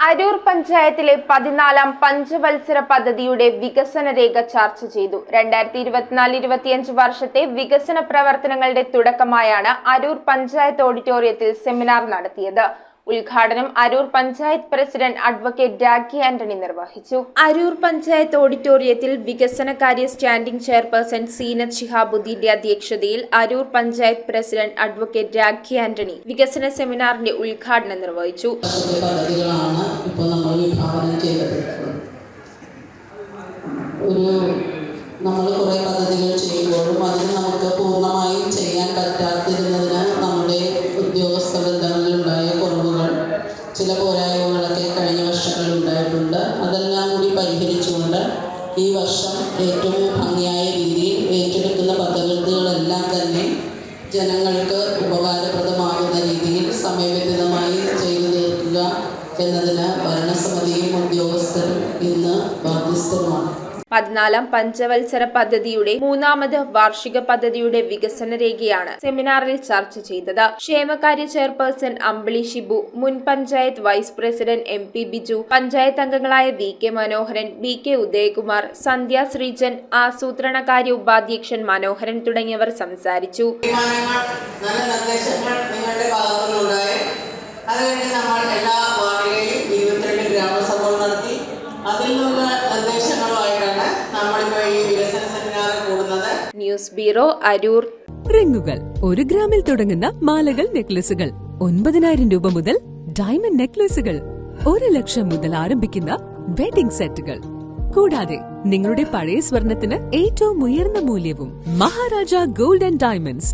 അരൂർ പഞ്ചായത്തിലെ 14-ാം പഞ്ചവത്സര പദ്ധതിയുടെ വികസന രേഖ ചർച്ച ചെയ്തു. 2024-25 വർഷത്തെ വികസന പ്രവർത്തനങ്ങളുടെ തുടക്കമായാണ് അരൂർ പഞ്ചായത്ത് ഓഡിറ്റോറിയത്തിൽ സെമിനാർ നടത്തിയത്. ഉദ്ഘാടനം അരൂർ പഞ്ചായത്ത് പ്രസിഡന്റ് അഡ്വക്കേറ്റ് രാഖി ആന്റണി നിർവഹിച്ചു. അരൂർ പഞ്ചായത്ത് ഓഡിറ്റോറിയത്തിൽ വികസനകാര്യ സ്റ്റാൻഡിംഗ് ചെയർപേഴ്സൺ സീനത്ത് ശിഹാബുദ്ദീന്റെ അധ്യക്ഷതയിൽ അരൂർ പഞ്ചായത്ത് പ്രസിഡന്റ് അഡ്വക്കേറ്റ് രാഖി ആന്റണി വികസന സെമിനാറിന്റെ ഉദ്ഘാടനം നിർവഹിച്ചു. നമ്മൾ കുറേ പദ്ധതികൾ ചെയ്യുമ്പോഴും അതിന് നമുക്ക് പൂർണ്ണമായും ചെയ്യാൻ പറ്റാതിരുന്നതിന് നമ്മുടെ ഉദ്യോഗസ്ഥ ബന്ധങ്ങളിലുണ്ടായ കുറവുകൾ, ചില പോരായ്മകളൊക്കെ കഴിഞ്ഞ വർഷങ്ങളിൽ ഉണ്ടായിട്ടുണ്ട്. അതെല്ലാം കൂടി പരിഹരിച്ചുകൊണ്ട് ഈ വർഷം ഏറ്റവും ഭംഗിയായ രീതിയിൽ ഏറ്റെടുക്കുന്ന പദ്ധതികളെല്ലാം തന്നെ ജനങ്ങൾക്ക് ഉപകാരപ്രദമാകുന്ന രീതിയിൽ സമയബന്ധിതമായി ചെയ്തു തീർക്കുക എന്നതിന് ഭരണസമിതിയും ഉദ്യോഗസ്ഥരും ഇന്ന് ബാധ്യസ്ഥരുമാണ്. 14-ാം പഞ്ചവത്സര പദ്ധതിയുടെ 3ാമത് വാർഷിക പദ്ധതിയുടെ വികസന രേഖയാണ് സെമിനാറിൽ ചർച്ച ചെയ്തത്. ക്ഷേമകാര്യ ചെയർപേഴ്സൺ അമ്പിളി ഷിബു, മുൻ panchayat vice president MP Biju, panchayat അംഗങ്ങളായ VK മനോഹരൻ, BK ഉദയകുമാർ, സന്ധ്യ ശ്രീജൻ, ആസൂത്രണകാര്യ ഉപാധ്യക്ഷൻ മനോഹരൻ തുടങ്ങിയവർ സംസാരിച്ചു. News bureau, Aroor. റിങ്ങുകൾ 1 ഗ്രാമിൽ തുടങ്ങുന്ന മാലകൾ, നെക്ലസുകൾ 9,000 രൂപ മുതൽ ഡയമണ്ട് നെക്ലസുകൾ 1 ലക്ഷം മുതൽ ആരംഭിക്കുന്ന വെഡിംഗ് സെറ്റുകൾ, കൂടാതെ നിങ്ങളുടെ പഴയ സ്വർണത്തിന് ഏറ്റവും ഉയർന്ന മൂല്യവും. Maharaja gold and diamonds,